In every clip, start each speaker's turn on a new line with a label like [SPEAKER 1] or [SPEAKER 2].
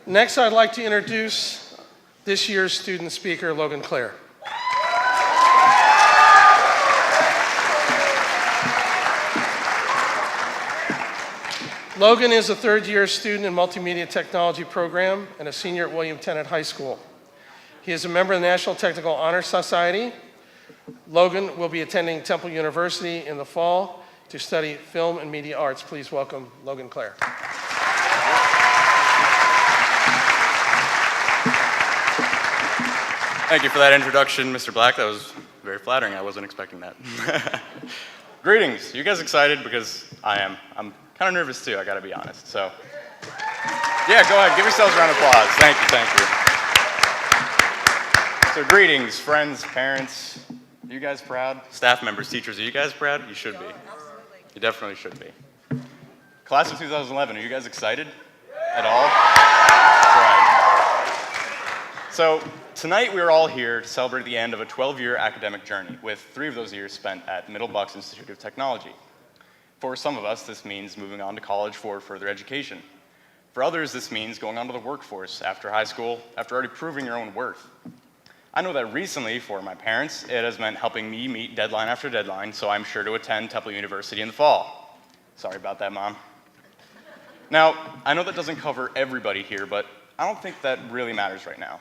[SPEAKER 1] Next, I'd like to introduce this year's student speaker, Logan Clare. Logan is a third-year student in Multimedia Technology Program and a senior at William Tennant High School. He is a member of the National Technical Honor Society. Logan will be attending Temple University in the fall to study film and media arts. Please welcome Logan Clare.
[SPEAKER 2] Thank you for that introduction, Mr. Black. That was very flattering. I wasn't expecting that. Greetings. You guys excited? Because I am. I'm kind of nervous too, I gotta be honest. So, yeah, go ahead. Give yourselves a round of applause. Thank you, thank you. So, greetings, friends, parents. Are you guys proud? Staff members, teachers, are you guys proud? You should be. You definitely should be. Class of 2011, are you guys excited at all? That's right. So, tonight we are all here to celebrate the end of a 12-year academic journey, with 3 of those years spent at Middle Bucks Institute of Technology. For some of us, this means moving on to college for further education. For others, this means going on to the workforce after high school, after already proving your own worth. I know that recently, for my parents, it has meant helping me meet deadline after deadline, so I'm sure to attend Temple University in the fall. Sorry about that, Mom. Now, I know that doesn't cover everybody here, but I don't think that really matters right now.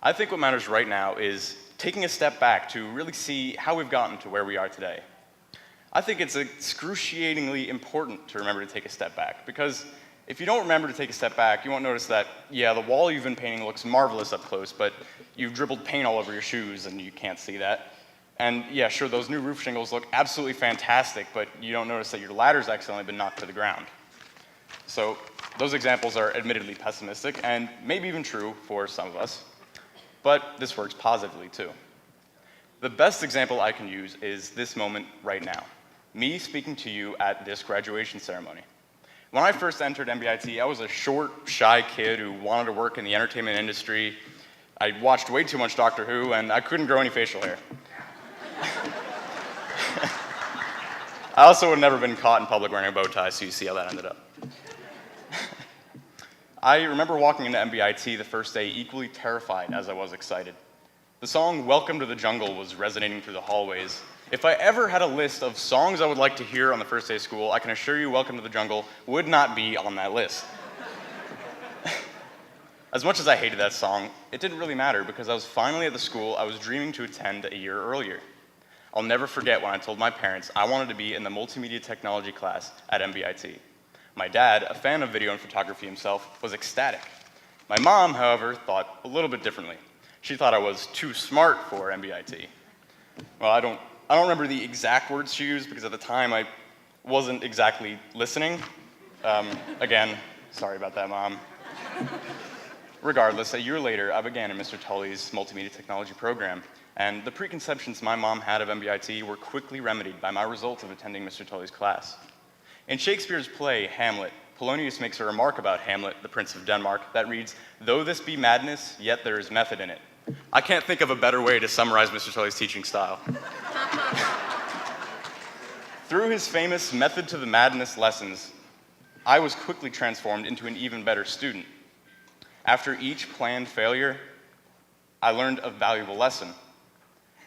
[SPEAKER 2] I think what matters right now is taking a step back to really see how we've gotten to where we are today. I think it's excruciatingly important to remember to take a step back, because if you don't remember to take a step back, you won't notice that, yeah, the wall you've been painting looks marvelous up close, but you've dribbled paint all over your shoes and you can't see that. And yeah, sure, those new roof shingles look absolutely fantastic, but you don't notice that your ladder's accidentally been knocked to the ground. So those examples are admittedly pessimistic and maybe even true for some of us, but this works positively too. The best example I can use is this moment right now. Me speaking to you at this graduation ceremony. When I first entered MBIT, I was a short, shy kid who wanted to work in the entertainment industry. I watched way too much Doctor Who, and I couldn't grow any facial hair. I also would have never been caught in public wearing a bow tie, so you see how that ended up. I remember walking into MBIT the first day equally terrified as I was excited. The song Welcome to the Jungle was resonating through the hallways. If I ever had a list of songs I would like to hear on the first day of school, I can assure you Welcome to the Jungle would not be on that list. As much as I hated that song, it didn't really matter because I was finally at the school I was dreaming to attend a year earlier. I'll never forget when I told my parents I wanted to be in the Multimedia Technology class at MBIT. My dad, a fan of video and photography himself, was ecstatic. My mom, however, thought a little bit differently. She thought I was too smart for MBIT. Well, I don't remember the exact words she used because at the time I wasn't exactly listening. Again, sorry about that, Mom. Regardless, a year later, I began in Mr. Tully's Multimedia Technology Program, and the preconceptions my mom had of MBIT were quickly remedied by my results of attending Mr. Tully's class. In Shakespeare's play, Hamlet, Polonius makes a remark about Hamlet, the Prince of Denmark, that reads, "Though this be madness, yet there is method in it." I can't think of a better way to summarize Mr. Tully's teaching style. Through his famous method to the madness lessons, I was quickly transformed into an even better student. After each planned failure, I learned a valuable lesson.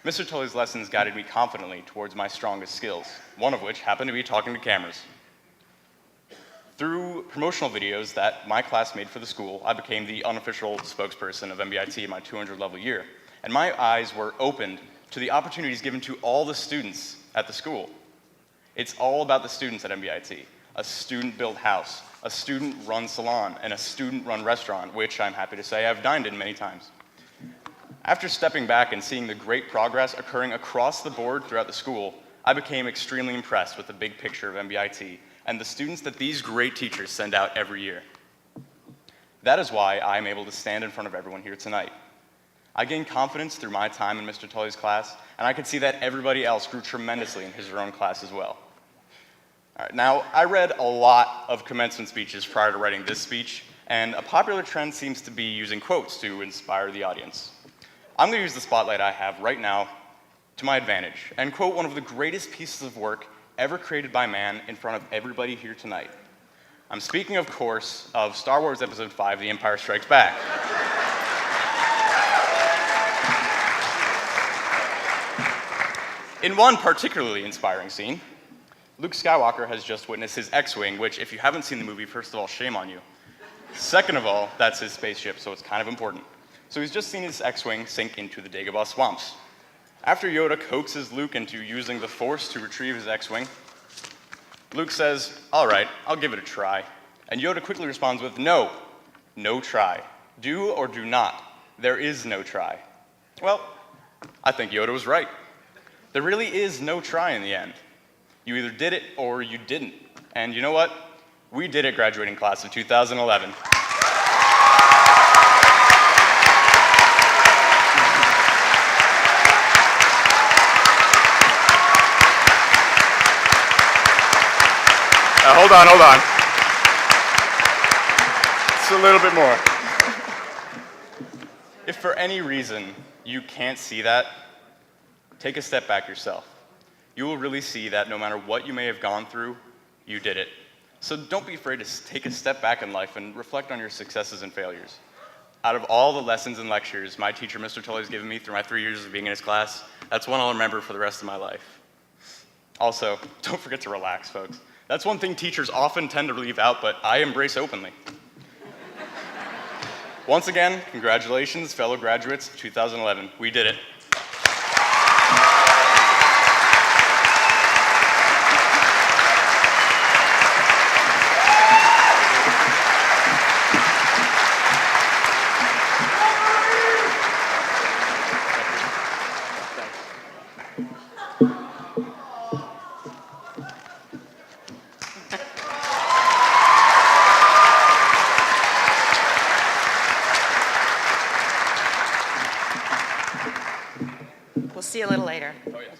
[SPEAKER 2] Mr. Tully's lessons guided me confidently towards my strongest skills, one of which happened to be talking to cameras. Through promotional videos that my class made for the school, I became the unofficial spokesperson of MBIT in my 200 level year, and my eyes were opened to the opportunities given to all the students at the school. It's all about the students at MBIT. A student-built house, a student-run salon, and a student-run restaurant, which I'm happy to say I've dined in many times. After stepping back and seeing the great progress occurring across the board throughout the school, I became extremely impressed with the big picture of MBIT and the students that these great teachers send out every year. That is why I'm able to stand in front of everyone here tonight. I gained confidence through my time in Mr. Tully's class, and I could see that everybody else grew tremendously in his or own class as well. All right, now, I read a lot of commencement speeches prior to writing this speech, and a popular trend seems to be using quotes to inspire the audience. I'm going to use the spotlight I have right now to my advantage and quote one of the greatest pieces of work ever created by man in front of everybody here tonight. I'm speaking, of course, of Star Wars Episode 5, The Empire Strikes Back. In one particularly inspiring scene, Luke Skywalker has just witnessed his X-Wing, which, if you haven't seen the movie, first of all, shame on you. Second of all, that's his spaceship, so it's kind of important. So he's just seen his X-Wing sink into the Dagobah swamps. After Yoda coaxes Luke into using the Force to retrieve his X-Wing, Luke says, "All right, I'll give it a try." And Yoda quickly responds with, "No, no try. Do or do not. There is no try." Well, I think Yoda was right. There really is no try in the end. You either did it or you didn't. And you know what? We did it, graduating class of 2011. Hold on. Just a little bit more. If for any reason you can't see that, take a step back yourself. You will really see that no matter what you may have gone through, you did it. So don't be afraid to take a step back in life and reflect on your successes and failures. Out of all the lessons and lectures my teacher, Mr. Tully, has given me through my 3 years of being in his class, that's one I'll remember for the rest of my life. Also, don't forget to relax, folks. That's one thing teachers often tend to leave out, but I embrace openly. Once again, congratulations, fellow graduates of 2011. We did it.
[SPEAKER 3] We'll see you a little later.
[SPEAKER 2] Oh, yes.